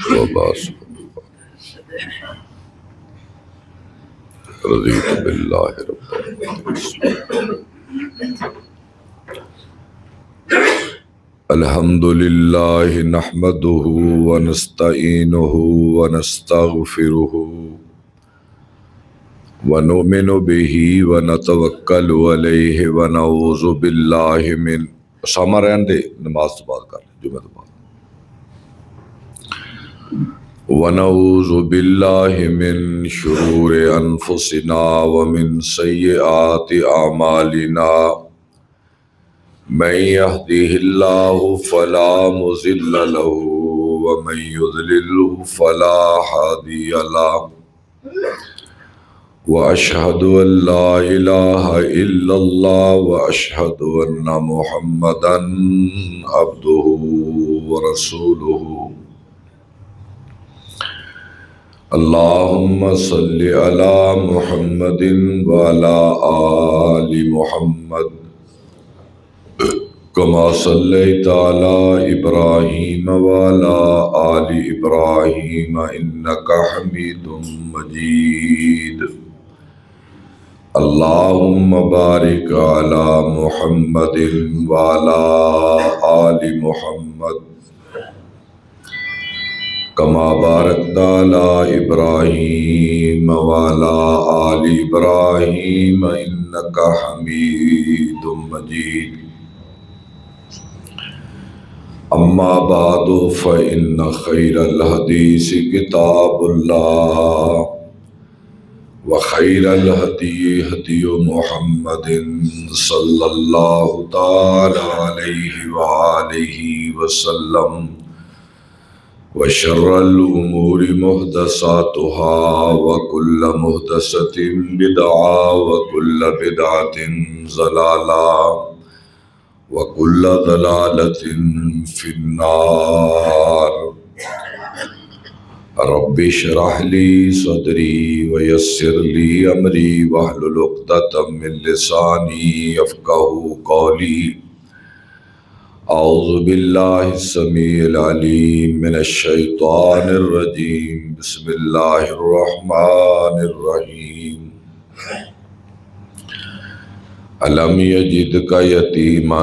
وباس رضیت باللہ رب الحمد للہ نحمده ونستعینه ونستغفره ونؤمن به ونتوکل علیہ ونعوذ باللہ من سامع رہن دے نماز تو بعد کر لیں جمعہ تو بعد ونعوذ باللہ من شرور انفسنا ومن سیئات اعمالنا من يهده الله فلا مضل له ومن يضلل فلا هادي له وأشهد أن لا إله إلا الله وأشهد أن محمدا عبده ورسوله اللهم صل على محمد وعلى آل محمد كما صليت على إبراهيم وعلى آل إبراهيم إنك حميد مجيد اللهم بارك على محمد وعلى آل محمد كما باركت على إبراهيم وعلى آل إبراهيم إنك حميد مجيد أما بعد فإن خير الحديث كتاب الله وخير الهدي هدي محمد صلى الله تعالى عليه وآله وسلم وشر الأمور محدثاتها وكل محدثة بدعة وكل بدعة ضلالة وكل ضلالة في النار رب اشرح لي صدري ويسر لي أمري واحلل عقدة من لساني يفقهوا قولي أعوذ بالله السميع العليم من الشيطان الرجيم بسم الله الرحمن الرحيم ألم يجدك يتيما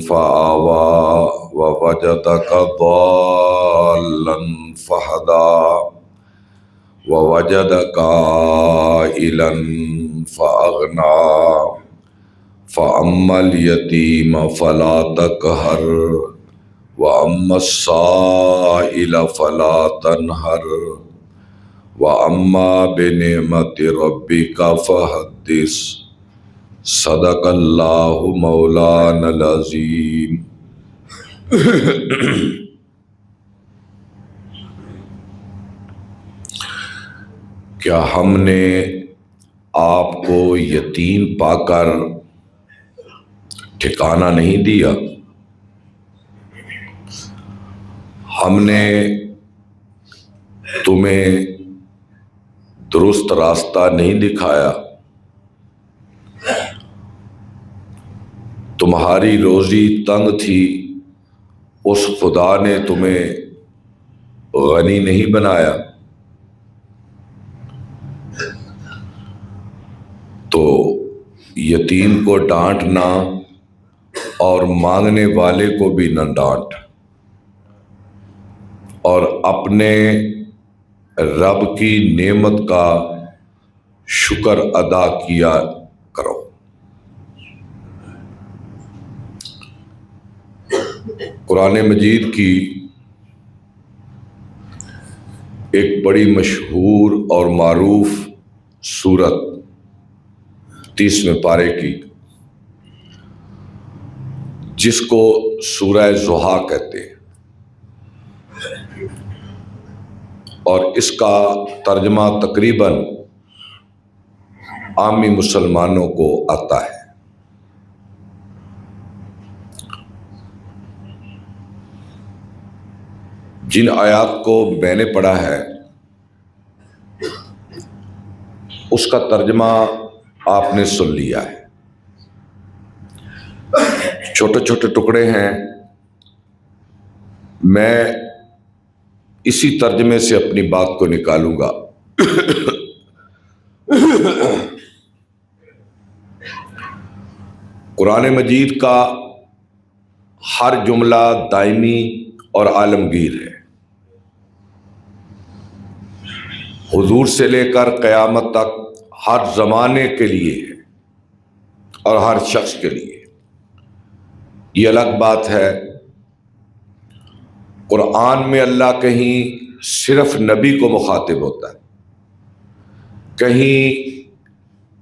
فآوى ووجدك ضالا فهدى ووجدك عائلا فأغنى فأما اليتيم فلا تقهر وأما السائل فلا تنهر وأما بنعمة ربك فحدث صدق اللہ مولانا العظیم کیا ہم نے آپ کو یتیم پا کر ٹھکانہ نہیں دیا؟ ہم نے تمہیں درست راستہ نہیں دکھایا؟ تمہاری روزی تنگ تھی، اس خدا نے تمہیں غنی نہیں بنایا؟ تو یتیم کو ڈانٹنا اور مانگنے والے کو بھی نہ ڈانٹ، اور اپنے رب کی نعمت کا شکر ادا کیا کرو۔ قرآن مجید کی ایک بڑی مشہور اور معروف سورت 30ویں پارے کی، جس کو سورہ ضحیٰ کہتے ہیں، اور اس کا ترجمہ تقریباً عامی مسلمانوں کو آتا ہے۔ جن آیات کو میں نے پڑھا ہے اس کا ترجمہ آپ نے سن لیا ہے۔ چھوٹے چھوٹے ٹکڑے ہیں، میں اسی ترجمے سے اپنی بات کو نکالوں گا۔ قرآن مجید کا ہر جملہ دائمی اور عالمگیر ہے، حضور سے لے کر قیامت تک ہر زمانے کے لیے ہے اور ہر شخص کے لیے۔ یہ الگ بات ہے، قرآن میں اللہ کہیں صرف نبی کو مخاطب ہوتا ہے، کہیں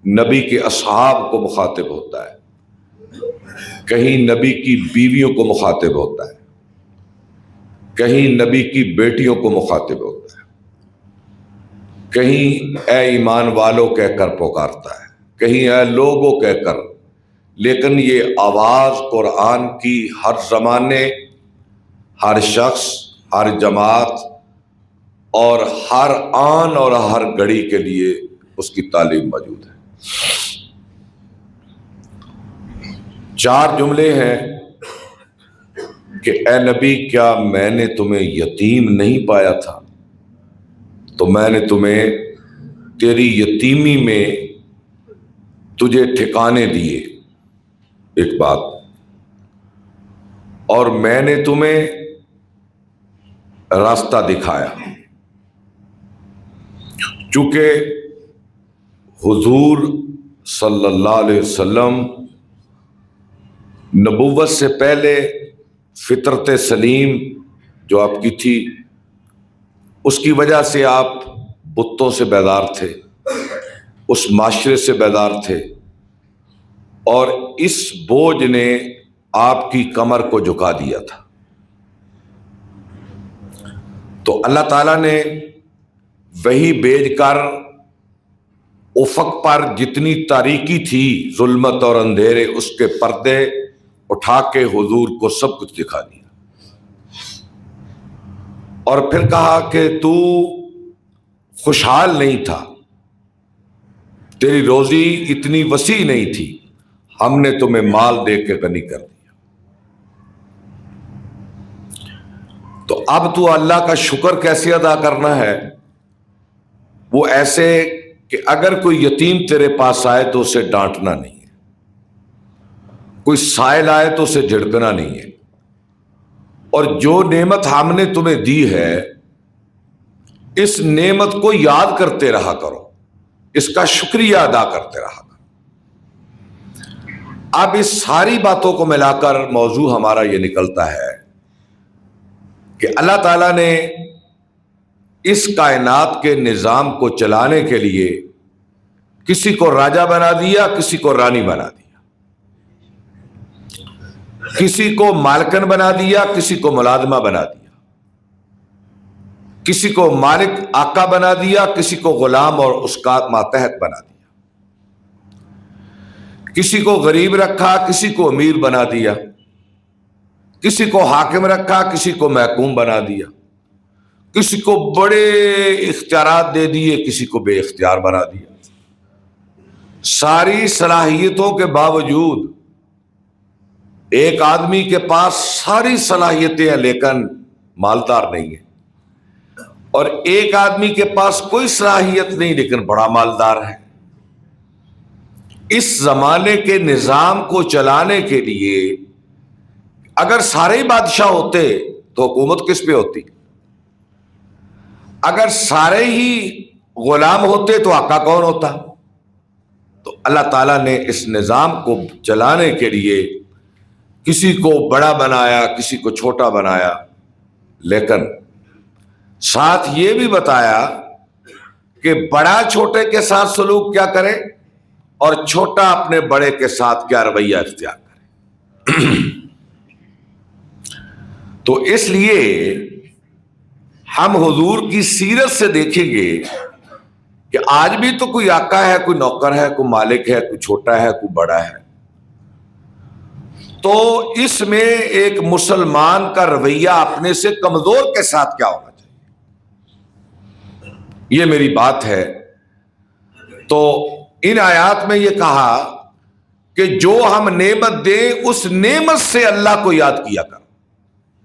نبی کے اصحاب کو مخاطب ہوتا ہے، کہیں نبی کی بیویوں کو مخاطب ہوتا ہے، کہیں نبی کی بیٹیوں کو مخاطب ہوتا ہے، کہیں اے ایمان والو کہہ کر پکارتا ہے، کہیں اے لوگو کہہ کر۔ لیکن یہ آواز قرآن کی ہر زمانے، ہر شخص، ہر جماعت اور ہر آن اور ہر گھڑی کے لیے اس کی تعلیم موجود ہے۔ 4 جملے ہیں کہ اے نبی کیا میں نے تمہیں یتیم نہیں پایا تھا تو میں نے تمہیں تیری یتیمی میں تجھے ٹھکانے دیے، ایک بات، اور میں نے تمہیں راستہ دکھایا۔ چونکہ حضور صلی اللہ علیہ وسلم نبوت سے پہلے فطرت سلیم جو آپ کی تھی، اس کی وجہ سے آپ بتوں سے بیدار تھے، اس معاشرے سے بیدار تھے، اور اس بوجھ نے آپ کی کمر کو جھکا دیا تھا۔ تو اللہ تعالیٰ نے وہی بھیج کر افق پر جتنی تاریکی تھی، ظلمت اور اندھیرے، اس کے پردے اٹھا کے حضور کو سب کچھ دکھا دیا، اور پھر کہا کہ تو خوشحال نہیں تھا، تیری روزی اتنی وسیع نہیں تھی، ہم نے تمہیں مال دے کے غنی کر دیا۔ تو اب تو اللہ کا شکر کیسے ادا کرنا ہے؟ وہ ایسے کہ اگر کوئی یتیم تیرے پاس آئے تو اسے ڈانٹنا نہیں ہے، کوئی سائل آئے تو اسے جھڑکنا نہیں ہے، اور جو نعمت ہم نے تمہیں دی ہے اس نعمت کو یاد کرتے رہا کرو، اس کا شکریہ ادا کرتے رہا کرو۔ اب اس ساری باتوں کو ملا کر موضوع ہمارا یہ نکلتا ہے کہ اللہ تعالیٰ نے اس کائنات کے نظام کو چلانے کے لیے کسی کو راجا بنا دیا، کسی کو رانی بنا دیا، کسی کو مالکن بنا دیا، کسی کو ملازمہ بنا دیا، کسی کو مالک آقا بنا دیا، کسی کو غلام اور اس کا ماتحت بنا دیا، کسی کو غریب رکھا، کسی کو امیر بنا دیا، کسی کو حاکم رکھا، کسی کو محکوم بنا دیا، کسی کو بڑے اختیارات دے دیے، کسی کو بے اختیار بنا دیا۔ ساری صلاحیتوں کے باوجود ایک آدمی کے پاس ساری صلاحیتیں ہیں لیکن مالدار نہیں ہے، اور ایک آدمی کے پاس کوئی صلاحیت نہیں لیکن بڑا مالدار ہے۔ اس زمانے کے نظام کو چلانے کے لیے اگر سارے بادشاہ ہوتے تو حکومت کس پہ ہوتی؟ اگر سارے ہی غلام ہوتے تو آقا کون ہوتا؟ تو اللہ تعالیٰ نے اس نظام کو چلانے کے لیے کسی کو بڑا بنایا، کسی کو چھوٹا بنایا، لیکن ساتھ یہ بھی بتایا کہ بڑا چھوٹے کے ساتھ سلوک کیا کرے اور چھوٹا اپنے بڑے کے ساتھ کیا رویہ اختیار کرے۔ تو اس لیے ہم حضور کی سیرت سے دیکھیں گے کہ آج بھی تو کوئی آقا ہے، کوئی نوکر ہے، کوئی مالک ہے، کوئی چھوٹا ہے، کوئی بڑا ہے۔ تو اس میں ایک مسلمان کا رویہ اپنے سے کمزور کے ساتھ کیا ہونا چاہیے، یہ میری بات ہے۔ تو ان آیات میں یہ کہا کہ جو ہم نعمت دیں اس نعمت سے اللہ کو یاد کیا کر۔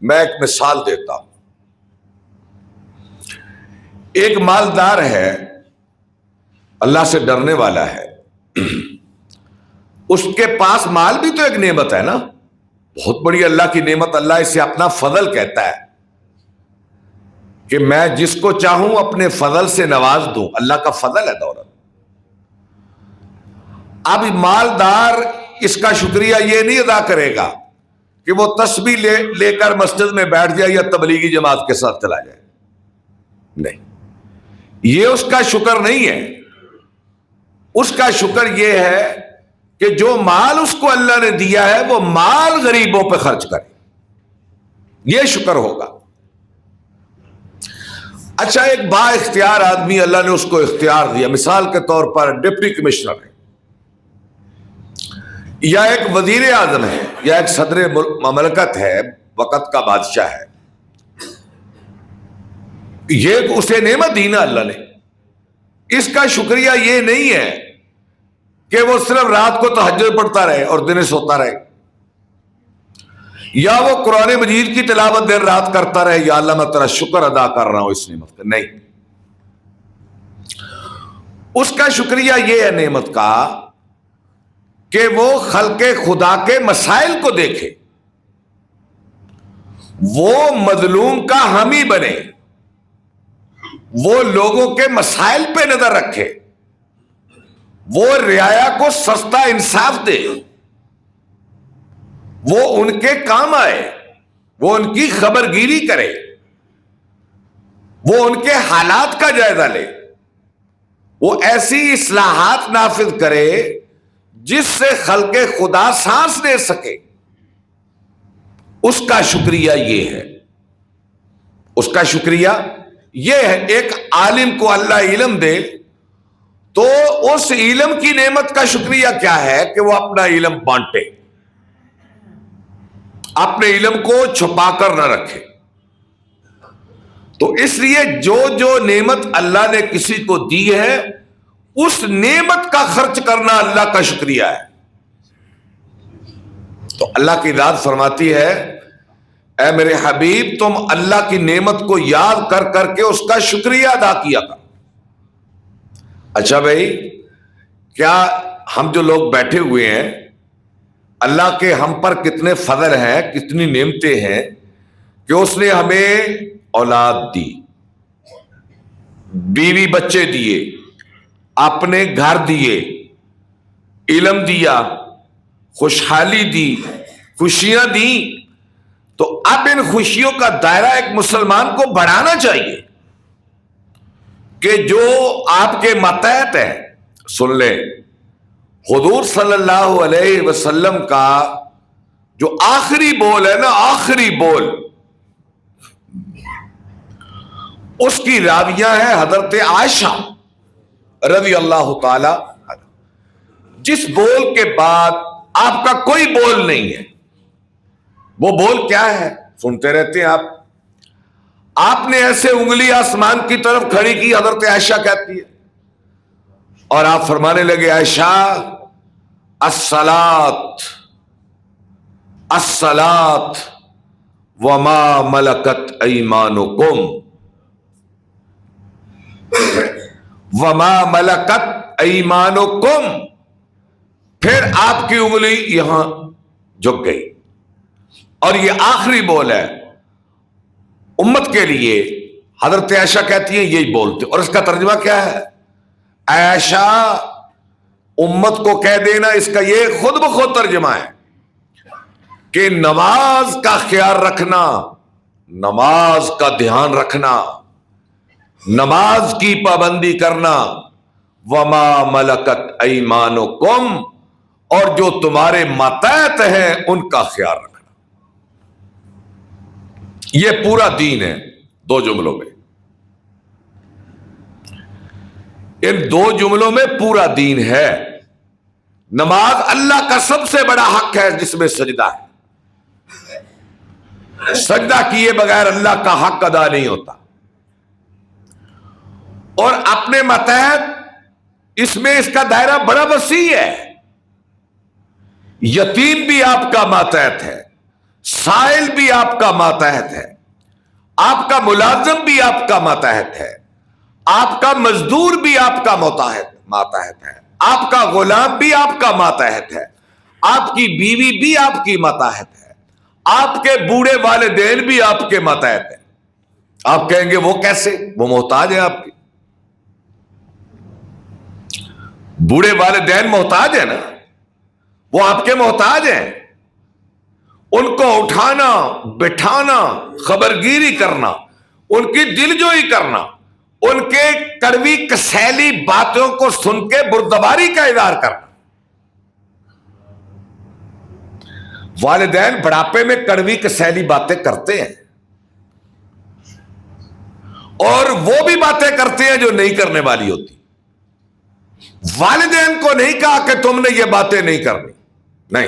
میں ایک مثال دیتا ہوں، ایک مالدار ہے، اللہ سے ڈرنے والا ہے، اس کے پاس مال بھی تو ایک نعمت ہے نا، بہت بڑی اللہ کی نعمت، اللہ اسے اپنا فضل کہتا ہے کہ میں جس کو چاہوں اپنے فضل سے نواز دوں، اللہ کا فضل ہے دولت۔ اب مالدار اس کا شکریہ یہ نہیں ادا کرے گا کہ وہ تسبیح لے کر مسجد میں بیٹھ جائے یا تبلیغی جماعت کے ساتھ چلا جائے، نہیں، یہ اس کا شکر نہیں ہے۔ اس کا شکر یہ ہے کہ جو مال اس کو اللہ نے دیا ہے وہ مال غریبوں پہ خرچ کرے، یہ شکر ہوگا۔ اچھا، ایک با اختیار آدمی اللہ نے اس کو اختیار دیا، مثال کے طور پر ڈپٹی کمشنر ہے، یا ایک وزیر اعظم ہے، یا ایک صدر مملکت ہے، وقت کا بادشاہ ہے، یہ اسے نعمت دی نا اللہ نے۔ اس کا شکریہ یہ نہیں ہے کہ وہ صرف رات کو تہجد پڑھتا رہے اور دن سوتا رہے، یا وہ قرآن مجید کی تلاوت دیر رات کرتا رہے، یا اللہ میں تیرا شکر ادا کر رہا ہوں اس نعمت کا، نہیں۔ اس کا شکریہ یہ ہے نعمت کا کہ وہ خلق خدا کے مسائل کو دیکھے، وہ مظلوم کا حامی بنے، وہ لوگوں کے مسائل پہ نظر رکھے، وہ رعایا کو سستا انصاف دے، وہ ان کے کام آئے، وہ ان کی خبرگیری کرے، وہ ان کے حالات کا جائزہ لے، وہ ایسی اصلاحات نافذ کرے جس سے خلق خدا سانس لے سکے۔ اس کا شکریہ یہ ہے، اس کا شکریہ یہ ہے۔ ایک عالم کو اللہ علم دے تو اس علم کی نعمت کا شکریہ کیا ہے کہ وہ اپنا علم بانٹے، اپنے علم کو چھپا کر نہ رکھے۔ تو اس لیے جو نعمت اللہ نے کسی کو دی ہے اس نعمت کا خرچ کرنا اللہ کا شکریہ ہے۔ تو اللہ کی ذات فرماتی ہے، اے میرے حبیب تم اللہ کی نعمت کو یاد کر کر کے اس کا شکریہ ادا کیا کر۔ اچھا بھائی، کیا ہم جو لوگ بیٹھے ہوئے ہیں، اللہ کے ہم پر کتنے فضل ہیں، کتنی نعمتیں ہیں کہ اس نے ہمیں اولاد دی، بیوی بچے دیے، اپنے گھر دیے، علم دیا، خوشحالی دی، خوشیاں دی۔ تو اب ان خوشیوں کا دائرہ ایک مسلمان کو بڑھانا چاہیے کہ جو آپ کے ماتحت ہیں۔ سن لیں، حضور صلی اللہ علیہ وسلم کا جو آخری بول ہے نا، آخری بول، اس کی راویہ ہے حضرت عائشہ رضی اللہ تعالی عنہ۔ جس بول کے بعد آپ کا کوئی بول نہیں ہے، وہ بول کیا ہے؟ سنتے رہتے ہیں آپ نے ایسے انگلی آسمان کی طرف کھڑی کی، حضرت عائشہ کہتی ہے، اور آپ فرمانے لگے، عائشہ الصلاۃ الصلاۃ وما ملکت ایمانکم، وما ملکت ایمانکم۔ پھر آپ کی انگلی یہاں جھک گئی، اور یہ آخری بول ہے امت کے لیے۔ حضرت عائشہ کہتی ہیں یہی بولتے، اور اس کا ترجمہ کیا ہے؟ عائشہ امت کو کہہ دینا، اس کا یہ خود بخود ترجمہ ہے کہ نماز کا خیال رکھنا، نماز کا دھیان رکھنا، نماز کی پابندی کرنا، وما ملکت ایمانکم، اور جو تمہارے ماتحت ہیں ان کا خیال رکھنا۔ یہ پورا دین ہے دو جملوں میں، ان دو جملوں میں پورا دین ہے۔ نماز اللہ کا سب سے بڑا حق ہے جس میں سجدہ ہے، سجدہ کیے بغیر اللہ کا حق ادا نہیں ہوتا۔ اور اپنے ماتحت، اس میں اس کا دائرہ بڑا وسیع ہے، یتیم بھی آپ کا ماتحت ہے، سائل بھی آپ کا ماتحت ہے، آپ کا ملازم بھی آپ کا ماتحت ہے، آپ کا مزدور بھی آپ کا ماتحت ہے، آپ کا غلام بھی آپ کا ماتحت ہے، آپ کی بیوی بھی آپ کی ماتحت ہے، آپ کے بوڑھے والدین بھی آپ کے ماتحت ہیں۔ آپ کہیں گے وہ کیسے؟ وہ محتاج ہیں آپ کے، بوڑھے والدین محتاج ہیں نا، وہ آپ کے محتاج ہیں۔ ان کو اٹھانا، بٹھانا، خبرگیری کرنا، ان کی دلجوئی کرنا، ان کے کڑوی کسیلی باتوں کو سن کے بردباری کا اظہار کرنا۔ والدین بڑھاپے میں کڑوی کسیلی باتیں کرتے ہیں، اور وہ بھی باتیں کرتے ہیں جو نہیں کرنے والی ہوتی۔ والدین کو نہیں کہا کہ تم نے یہ باتیں نہیں کرنی، نہیں،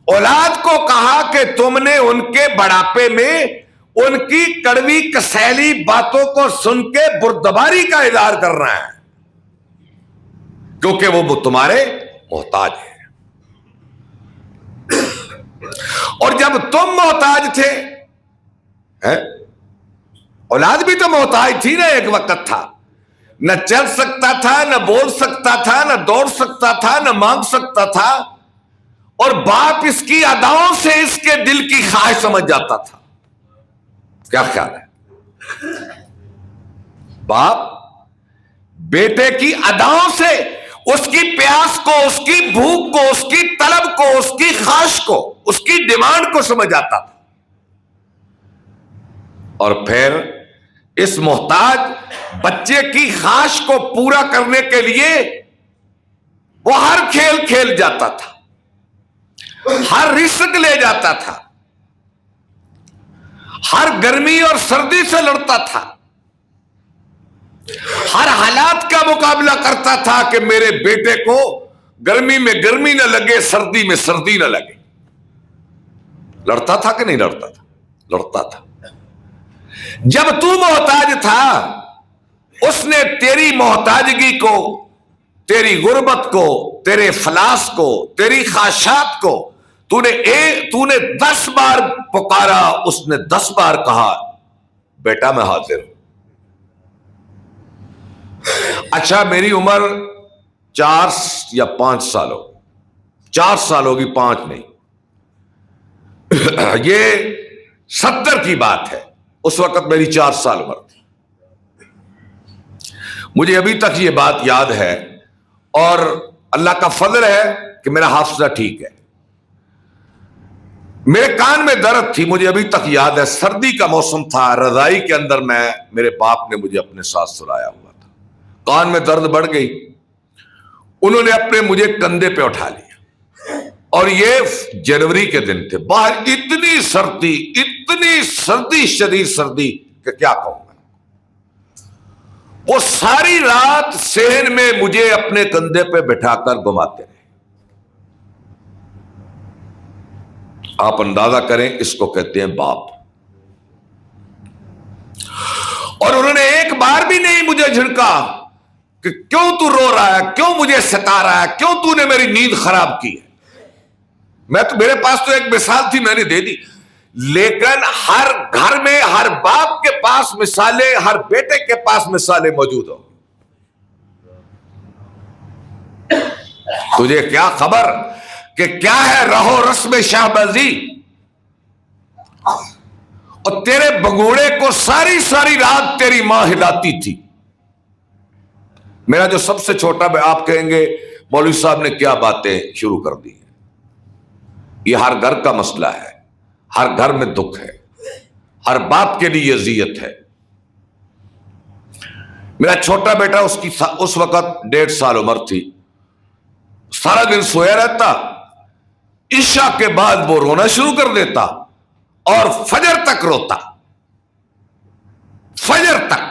اولاد کو کہا کہ تم نے ان کے بڑھاپے میں ان کی کڑوی کسیلی باتوں کو سن کے بردباری کا اظہار کرنا ہے، کیونکہ وہ تمہارے محتاج ہیں۔ اور جب تم محتاج تھے، اولاد بھی تو محتاج تھی نا، ایک وقت تھا نہ چل سکتا تھا، نہ بول سکتا تھا، نہ دوڑ سکتا تھا، نہ مانگ سکتا تھا، اور باپ اس کی اداؤں سے اس کے دل کی خواہش سمجھ جاتا تھا۔ کیا خیال ہے؟ باپ بیٹے کی اداؤں سے اس کی پیاس کو، اس کی بھوک کو، اس کی طلب کو، اس کی خواہش کو، اس کی ڈیمانڈ کو سمجھ آتا تھا، اور پھر اس محتاج بچے کی خواہش کو پورا کرنے کے لیے وہ ہر کھیل کھیل جاتا تھا، ہر رزق لے جاتا تھا، ہر گرمی اور سردی سے لڑتا تھا، ہر حالات کا مقابلہ کرتا تھا کہ میرے بیٹے کو گرمی میں گرمی نہ لگے، سردی میں سردی نہ لگے۔ لڑتا تھا کہ نہیں لڑتا تھا؟ لڑتا تھا۔ جب تو محتاج تھا، اس نے تیری محتاجگی کو، تیری غربت کو، تیرے افلاس کو، تیری خواہشات کو تو نے 10 بار پکارا، اس نے 10 بار کہا بیٹا میں حاضر ہوں۔ اچھا میری عمر 4 یا 5 سال ہو، 4 سال ہوگی، 5 نہیں، یہ 70 کی بات ہے، اس وقت میری 4 سال عمر تھی۔ مجھے ابھی تک یہ بات یاد ہے، اور اللہ کا فضل ہے کہ میرا حافظہ ٹھیک ہے۔ میرے کان میں درد تھی، مجھے ابھی تک یاد ہے، سردی کا موسم تھا، رضائی کے اندر میرے باپ نے مجھے اپنے ساتھ سلایا ہوا تھا، کان میں درد بڑھ گئی، انہوں نے مجھے کندھے پہ اٹھا لیا، اور یہ جنوری کے دن تھے، باہر اتنی سردی، شدید سردی کہ کیا کہوں میں۔ وہ ساری رات صحن میں مجھے اپنے کندھے پہ بٹھا کر گھماتے رہے۔ آپ اندازہ کریں، اس کو کہتے ہیں باپ۔ اور انہوں نے ایک بار بھی نہیں مجھے جھڑکا کہ کیوں تو رو رہا ہے، کیوں مجھے ستا رہا ہے، کیوں تو نے میری نیند خراب کی ہے۔ میرے پاس تو ایک مثال تھی، میں نے دے دی، لیکن ہر گھر میں، ہر باپ کے پاس مثالیں، ہر بیٹے کے پاس مثالیں موجود ہوں۔ تجھے کیا خبر کہ کیا ہے رہو رسم شہبازی، اور تیرے بگوڑے کو ساری رات تیری ماں ہلاتی تھی۔ میرا جو سب سے چھوٹا، آپ کہیں گے مولوی صاحب نے کیا باتیں شروع کر دی ہیں۔ یہ ہر گھر کا مسئلہ ہے، ہر گھر میں دکھ ہے، ہر باپ کے لیے اذیت ہے۔ میرا چھوٹا بیٹا، اس وقت 1.5 سال عمر تھی، سارا دن سویا رہتا، عشاء کے بعد وہ رونا شروع کر دیتا، اور فجر تک روتا، فجر تک۔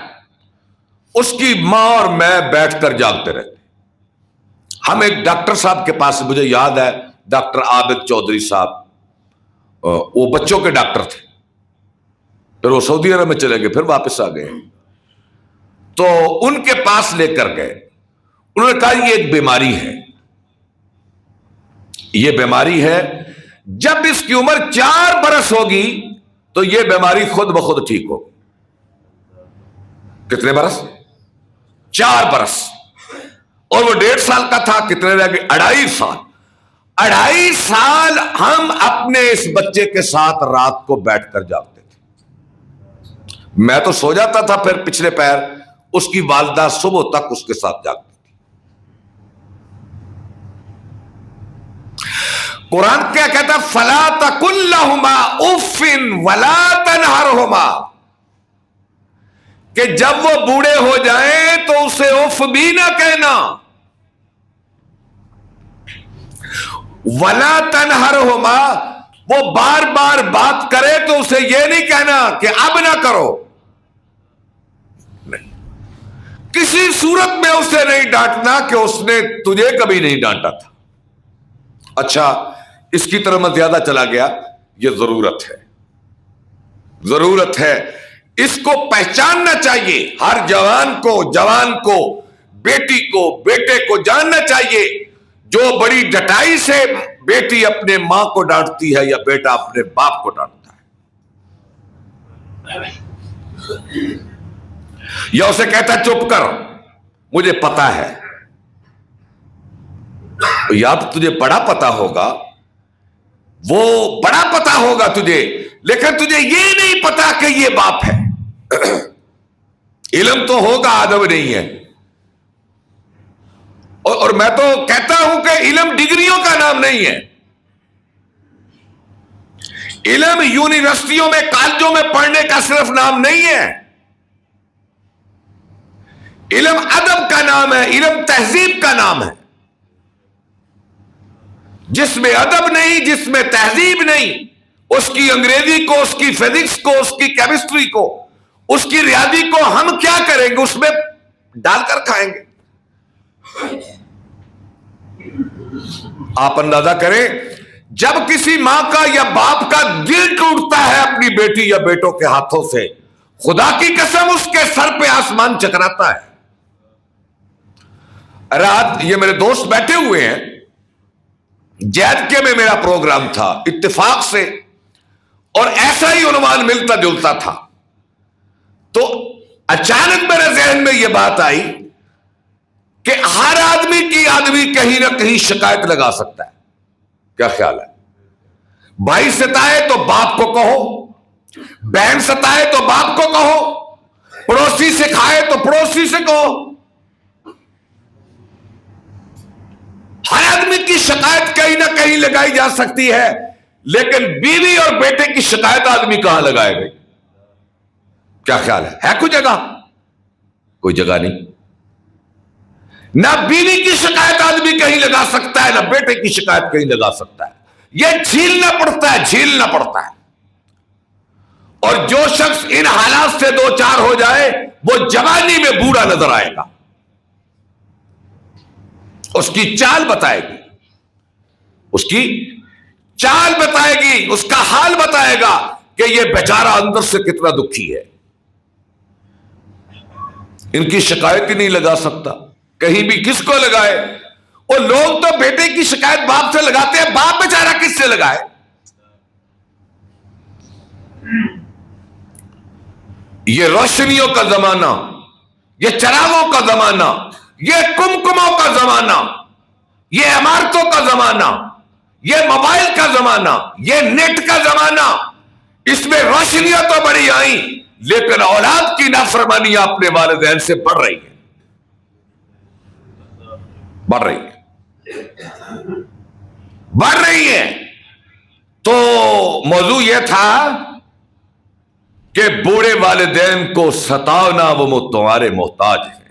اس کی ماں اور میں بیٹھ کر جاگتے رہتے۔ ہم ایک ڈاکٹر صاحب کے پاس، مجھے یاد ہے، ڈاکٹر عابد چودھری صاحب، وہ بچوں کے ڈاکٹر تھے، پھر وہ سعودی عرب میں چلے گئے، پھر واپس آ گئے، تو ان کے پاس لے کر گئے۔ انہوں نے کہا یہ ایک بیماری ہے، یہ بیماری ہے، جب اس کی عمر 4 برس ہوگی تو یہ بیماری خود بخود ٹھیک ہوگی۔ کتنے برس؟ 4 برس، اور وہ 1.5 سال کا تھا، کتنے رہ گئے؟ 2.5 سال۔ 2.5 سال ہم اپنے اس بچے کے ساتھ رات کو بیٹھ کر جاگتے تھے۔ میں تو سو جاتا تھا، پھر پچھلے پیر اس کی والدہ صبح تک اس کے ساتھ جاگتی تھی۔ قرآن کیا کہتا؟ فَلَا تَقُل لَّهُمَا أُفٍّ وَلَا تَنْهَرْهُمَا، کہ جب وہ بوڑھے ہو جائیں تو اسے اف بھی نہ کہنا۔ وَلَا تَنْهَرْهُمَا، وہ بار بار بات کرے تو اسے یہ نہیں کہنا کہ اب نہ کرو، نہیں، کسی صورت میں اسے نہیں ڈانٹنا کہ اس نے تجھے کبھی نہیں ڈانٹا تھا۔ اچھا، اس کی طرف میں زیادہ چلا گیا، یہ ضرورت ہے، ضرورت ہے، اس کو پہچاننا چاہیے۔ ہر جوان کو بیٹی کو بیٹے کو جاننا چاہیے، جو بڑی ڈٹائی سے بیٹی اپنے ماں کو ڈانٹتی ہے یا بیٹا اپنے باپ کو ڈانٹتا ہے، یا اسے کہتا ہے چپ کر مجھے پتا ہے، یا تجھے بڑا پتا ہوگا، وہ بڑا پتا ہوگا تجھے، لیکن تجھے یہ نہیں پتا کہ یہ باپ ہے۔ علم تو ہوگا، ادب نہیں ہے۔ اور میں تو کہتا ہوں کہ علم ڈگریوں کا نام نہیں ہے، علم یونیورسٹیوں میں کالجوں میں پڑھنے کا صرف نام نہیں ہے، علم ادب کا نام ہے، علم تہذیب کا نام ہے۔ جس میں ادب نہیں، جس میں تہذیب نہیں، اس کی انگریزی کو، اس کی فزکس کو، اس کی کیمسٹری کو، اس کی ریاضی کو ہم کیا کریں گے؟ اس میں ڈال کر کھائیں گے۔ آپ اندازہ کریں، جب کسی ماں کا یا باپ کا دل ٹوٹتا ہے اپنی بیٹی یا بیٹوں کے ہاتھوں سے، خدا کی قسم اس کے سر پہ آسمان چکراتا ہے۔ رات یہ میرے دوست بیٹھے ہوئے ہیں، JK میں میرا پروگرام تھا، اتفاق سے، اور ایسا ہی عنوان ملتا جلتا تھا، تو اچانک میرے ذہن میں یہ بات آئی کہ ہر آدمی کہیں نہ کہیں شکایت لگا سکتا ہے۔ کیا خیال ہے؟ بھائی ستائے تو باپ کو کہو، بہن ستائے تو باپ کو کہو، پڑوسی سکھائے تو پڑوسی سے کہو۔ ہر آدمی کی شکایت کہیں نہ کہیں لگائی جا سکتی ہے، لیکن بیوی اور بیٹے کی شکایت آدمی کہاں لگائے گا؟ کیا خیال ہے کوئی جگہ؟ کوئی جگہ نہیں۔ نہ بیوی کی شکایت آدمی کہیں لگا سکتا ہے، نہ بیٹے کی شکایت کہیں لگا سکتا ہے۔ یہ جھیلنا پڑتا ہے۔ اور جو شخص ان حالات سے دو چار ہو جائے، وہ جوانی میں بوڑھا نظر آئے گا۔ اس کی چال بتائے گی، اس کی چال بتائے گی، اس کا حال بتائے گا کہ یہ بیچارہ اندر سے کتنا دکھی ہے۔ ان کی شکایت ہی نہیں لگا سکتا، کہیں بھی کس کو لگائے؟ اور لوگ تو بیٹے کی شکایت باپ سے لگاتے ہیں، باپ بیچارہ کس سے لگائے؟ یہ روشنیوں کا زمانہ، یہ چراغوں کا زمانہ، یہ کمکموں کا زمانہ، یہ عمارتوں کا زمانہ، یہ موبائل کا زمانہ، یہ نیٹ کا زمانہ، اس میں روشنیاں تو بڑی آئیں، لیکن اولاد کی نافرمانیاں اپنے والدین سے بڑھ رہی ہیں، بڑھ رہی ہیں۔ تو موضوع یہ تھا کہ بوڑھے والدین کو ستانا، وہ تمہارے محتاج ہیں،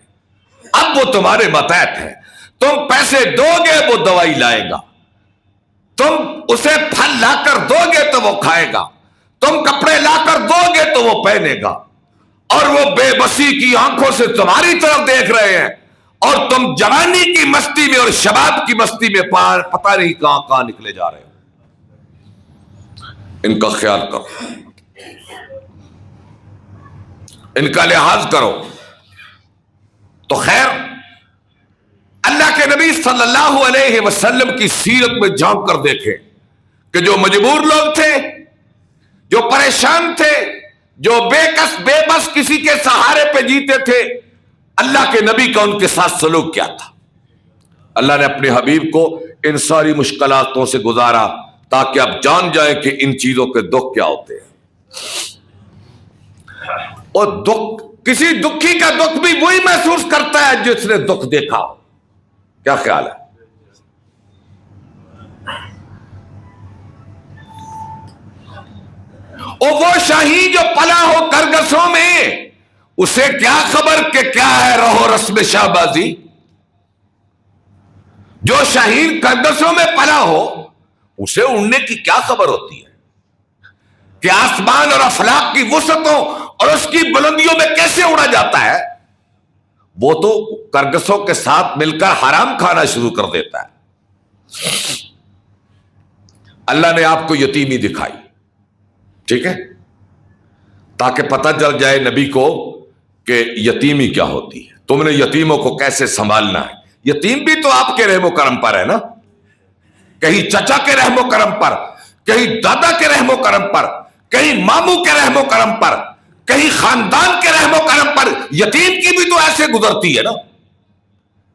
اب وہ تمہارے ماتحت ہیں۔ تم پیسے دو گے وہ دوائی لائے گا، تم اسے پھل لا کر دو گے تو وہ کھائے گا، تم کپڑے لا کر دو گے تو وہ پہنے گا، اور وہ بے بسی کی آنکھوں سے تمہاری طرف دیکھ رہے ہیں، اور تم جوانی کی مستی میں اور شباب کی مستی میں پتہ نہیں کہاں نکلے جا رہے ہو۔ ان کا خیال کرو، ان کا لحاظ کرو۔ تو خیر، اللہ کے نبی صلی اللہ علیہ وسلم کی سیرت میں جھانک کر دیکھیں کہ جو مجبور لوگ تھے، جو پریشان تھے، جو بے بس کسی کے سہارے پہ جیتے تھے، اللہ کے نبی کا ان کے ساتھ سلوک کیا تھا. اللہ نے اپنے حبیب کو ان ساری مشکلاتوں سے گزارا تاکہ آپ جان جائیں کہ ان چیزوں کے دکھ کیا ہوتے ہیں. اور دکھ، کسی دکھی کا دکھ بھی وہی محسوس کرتا ہے جس نے دکھ دیکھا ہو. کیا خیال ہے؟ اور وہ شاہین جو پلا ہو کرگسوں میں، اسے کیا خبر کہ کیا ہے رہو رسم شہبازی. جو شاہین کرگسوں میں پلا ہو اسے اڑنے کی کیا خبر ہوتی ہے کہ آسمان اور افلاک کی وسعتوں اور اس کی بلندیوں میں کیسے اڑا جاتا ہے. وہ تو کرگسوں کے ساتھ مل کر حرام کھانا شروع کر دیتا ہے. اللہ نے آپ کو یتیمی دکھائی، ٹھیک ہے، تاکہ پتہ چل جائے نبی کو کہ یتیمی کیا ہوتی ہے، تم نے یتیموں کو کیسے سنبھالنا ہے. یتیم بھی تو آپ کے رحم و کرم پر ہے نا، کہیں چچا کے رحم و کرم پر، کہیں دادا کے رحم و کرم پر، کہیں ماموں کے رحم و کرم پر، کہیں خاندان کے رحم و کرم پر. یتیم کی بھی تو ایسے گزرتی ہے نا.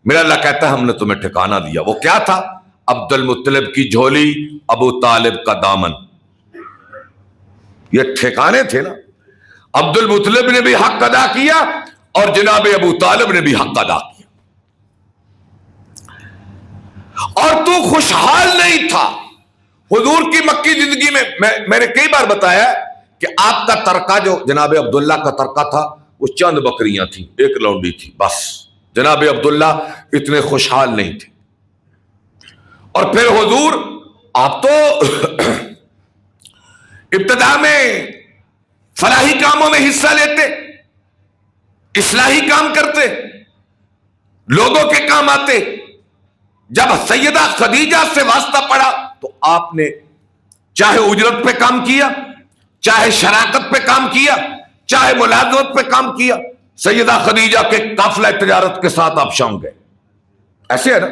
میرا اللہ کہتا ہے ہم نے تمہیں ٹھکانہ دیا. وہ کیا تھا؟ عبد المطلب کی جھولی، ابو طالب کا دامن. یہ ٹھکانے تھے نا. عبد المطلب نے بھی حق ادا کیا اور جناب ابو طالب نے بھی حق ادا کیا. اور تو خوشحال نہیں تھا. حضور کی مکی زندگی میں نے کئی بار بتایا کہ آپ کا ترکہ جو جناب عبداللہ کا ترکہ تھا وہ چند بکریاں تھیں، ایک لونڈی تھی بس. جناب عبداللہ اتنے خوشحال نہیں تھے. اور پھر حضور آپ تو ابتدا میں فلاحی کاموں میں حصہ لیتے، اصلاحی کام کرتے، لوگوں کے کام آتے. جب سیدہ خدیجہ سے واسطہ پڑا تو آپ نے چاہے اجرت پہ کام کیا، چاہے شراکت پہ کام کیا، چاہے ملازمت پہ کام کیا. سیدہ خدیجہ کے قافلہ تجارت کے ساتھ آپ شام گئے. ایسے ہے نا،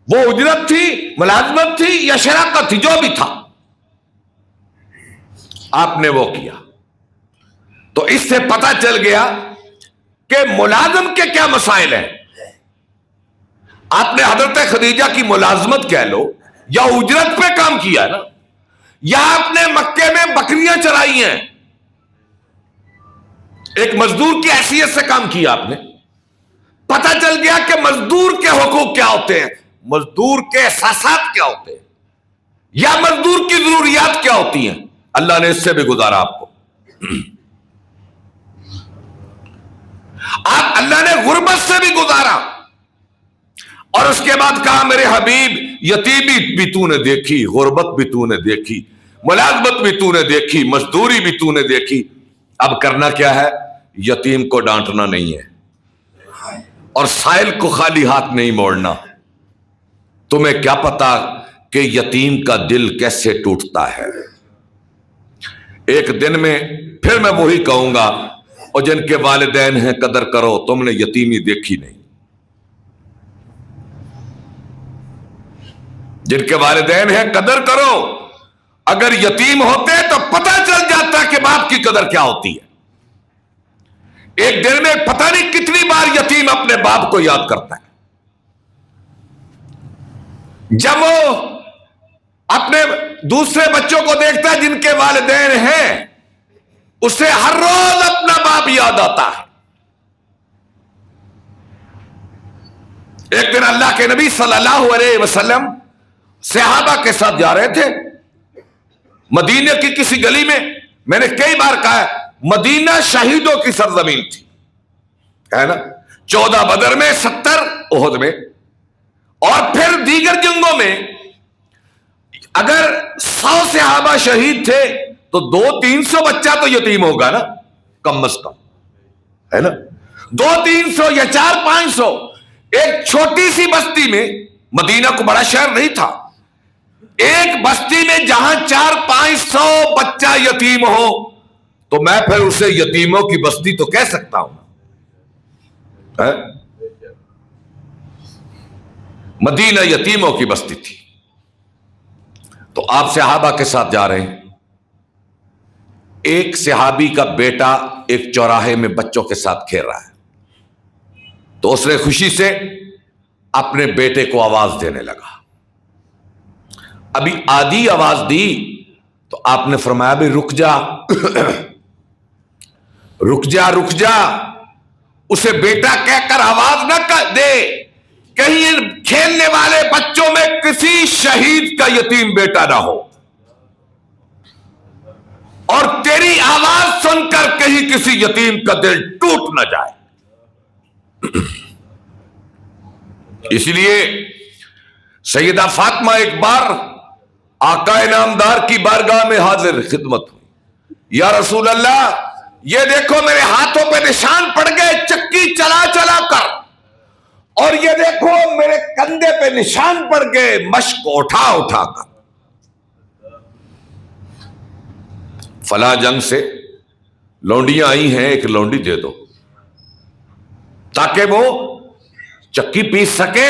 وہ اجرت تھی، ملازمت تھی یا شراکت تھی، جو بھی تھا آپ نے وہ کیا. تو اس سے پتہ چل گیا کہ ملازم کے کیا مسائل ہیں. آپ نے حضرت خدیجہ کی ملازمت کہہ لو یا اجرت پہ کام کیا ہے نا، یا آپ نے مکے میں بکریاں چرائی ہیں، ایک مزدور کی حیثیت سے کام کیا آپ نے. پتہ چل گیا کہ مزدور کے حقوق کیا ہوتے ہیں، مزدور کے احساسات کیا ہوتے ہیں، یا مزدور کی ضروریات کیا ہوتی ہیں. اللہ نے اس سے بھی گزارا آپ کو. اللہ نے غربت سے بھی گزارا. اور اس کے بعد کہا میرے حبیب یتیمی بھی تو نے دیکھی، غربت بھی تو نے دیکھی، ملازمت بھی تو نے دیکھی، مزدوری بھی تو نے دیکھی. اب کرنا کیا ہے؟ یتیم کو ڈانٹنا نہیں ہے اور سائل کو خالی ہاتھ نہیں موڑنا. تمہیں کیا پتا کہ یتیم کا دل کیسے ٹوٹتا ہے. ایک دن میں پھر میں وہی کہوں گا، اور جن کے والدین ہیں قدر کرو، تم نے یتیمی دیکھی نہیں. جن کے والدین ہیں قدر کرو. اگر یتیم ہوتے تو پتہ چل جاتا کہ باپ کی قدر کیا ہوتی ہے. ایک دن میں پتہ نہیں کتنی بار یتیم اپنے باپ کو یاد کرتا ہے. جب وہ اپنے دوسرے بچوں کو دیکھتا ہے جن کے والدین ہیں، اسے ہر روز اپنا باپ یاد آتا ہے. ایک دن اللہ کے نبی صلی اللہ علیہ وسلم صحابہ کے ساتھ جا رہے تھے مدینہ کی کسی گلی میں نے کئی بار کہا ہے مدینہ شہیدوں کی سرزمین تھی، ہے نا. 14 بدر میں، 70 احد میں، اور پھر دیگر جنگوں میں اگر 100 صحابہ شہید تھے تو 200-300 بچہ تو یتیم ہوگا نا، کم از کم، ہے نا. 200-300 یا 400-500. ایک چھوٹی سی بستی میں، مدینہ کو بڑا شہر نہیں تھا، ایک بستی میں جہاں 400-500 بچہ یتیم ہو تو میں پھر اسے یتیموں کی بستی تو کہہ سکتا ہوں. مدینہ یتیموں کی بستی تھی. تو آپ صحابہ کے ساتھ جا رہے ہیں. ایک صحابی کا بیٹا ایک چوراہے میں بچوں کے ساتھ کھیل رہا ہے. تو اس نے خوشی سے اپنے بیٹے کو آواز دینے لگا. ابھی آدھی آواز دی تو آپ نے فرمایا بھی رک جا رک جا رک جا. اسے بیٹا کہہ کر آواز نہ دے، کہیں کھیلنے والے بچوں میں کسی شہید کا یتیم بیٹا نہ ہو، اور تیری آواز سن کر کہیں کسی یتیم کا دل ٹوٹ نہ جائے. اس لیے سیدہ فاطمہ ایک بار آقا انعامدار کی بارگاہ میں حاضر خدمت ہوئی. یا رسول اللہ، یہ دیکھو میرے ہاتھوں پہ نشان پڑ گئے چکی چلا چلا کر، اور یہ دیکھو میرے کندھے پہ نشان پڑ گئے مشق اٹھا اٹھا کر. فلاں جنگ سے لونڈیاں آئی ہیں، ایک لونڈی دے دو تاکہ وہ چکی پیس سکے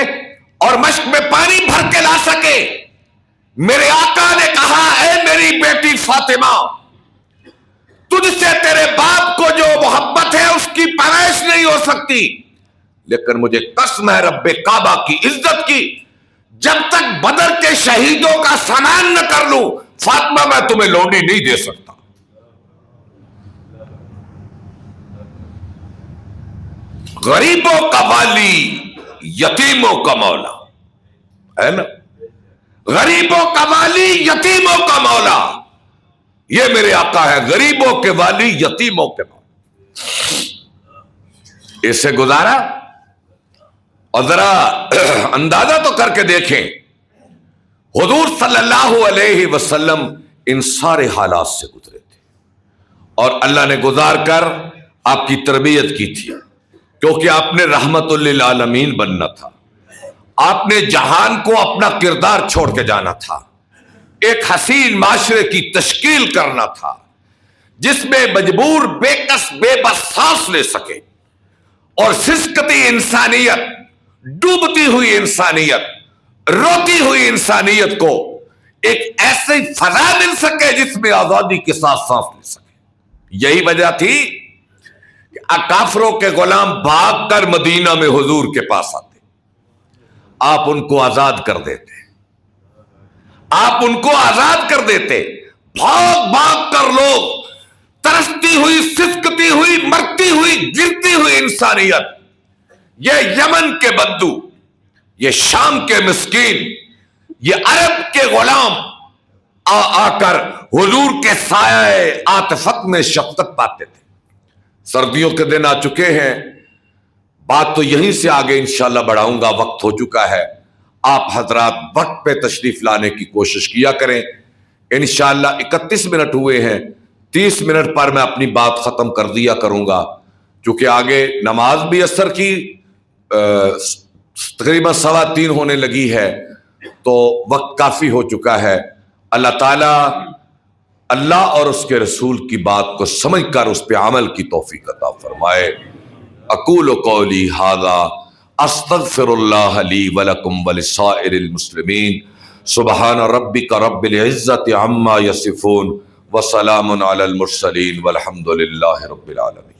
اور مشق میں پانی بھر کے لا سکے. میرے آقا نے کہا، اے میری بیٹی فاطمہ، تجھ سے تیرے باپ کو جو محبت ہے اس کی پیمائش نہیں ہو سکتی، لیکن مجھے قسم ہے رب کعبہ کی عزت کی، جب تک بدر کے شہیدوں کا سامان نہ کر لوں فاطمہ میں تمہیں لونڈی نہیں دے سکتا. غریبوں کا والی، یتیموں کا مولا، ہے نا؟ غریبوں کا والی، یتیموں کا مولا، یہ میرے آقا ہے، غریبوں کے والی، یتیموں کے مولا. اس سے گزارا. اور ذرا اندازہ تو کر کے دیکھیں، حضور صلی اللہ علیہ وسلم ان سارے حالات سے گزرے تھے، اور اللہ نے گزار کر آپ کی تربیت کی تھی، کیونکہ آپ نے رحمت للعالمین بننا تھا. آپ نے جہان کو اپنا کردار چھوڑ کے جانا تھا، ایک حسین معاشرے کی تشکیل کرنا تھا جس میں مجبور، بے کس، بے بس سانس لے سکے، اور سسکتی انسانیت، ڈوبتی ہوئی انسانیت، روتی ہوئی انسانیت کو ایک ایسی فضا مل سکے جس میں آزادی کے ساتھ سانس لے سکے. یہی وجہ تھی کہ کافروں کے غلام بھاگ کر مدینہ میں حضور کے پاس آتے، آپ ان کو آزاد کر دیتے، آپ ان کو آزاد کر دیتے. بھاگ بھاگ کر لوگ، ترستی ہوئی، سسکتی ہوئی، مرتی ہوئی، گرتی ہوئی انسانیت، یہ یمن کے بدو، یہ شام کے مسکین، یہ عرب کے غلام آ کر حضور کے سایہ عاطفت میں شفقت پاتے تھے. سردیوں کے دن آ چکے ہیں، بات تو یہیں سے آگے انشاءاللہ بڑھاؤں گا، وقت ہو چکا ہے. آپ حضرات وقت پہ تشریف لانے کی کوشش کیا کریں. انشاءاللہ 31 منٹ ہوئے ہیں، 30 منٹ پر میں اپنی بات ختم کر دیا کروں گا، چونکہ آگے نماز بھی عصر کی تقریباً 3:15 ہونے لگی ہے، تو وقت کافی ہو چکا ہے. اللہ تعالیٰ اللہ اور اس کے رسول کی بات کو سمجھ کر اس پہ عمل کی توفیق عطا فرمائے. اقول قولی ھذا استغفر اللہ لی ولکم ولسائر المسلمین. سبحان ربک رب العزت عما یصفون وسلام علی المرسلین والحمد للہ رب العالمین.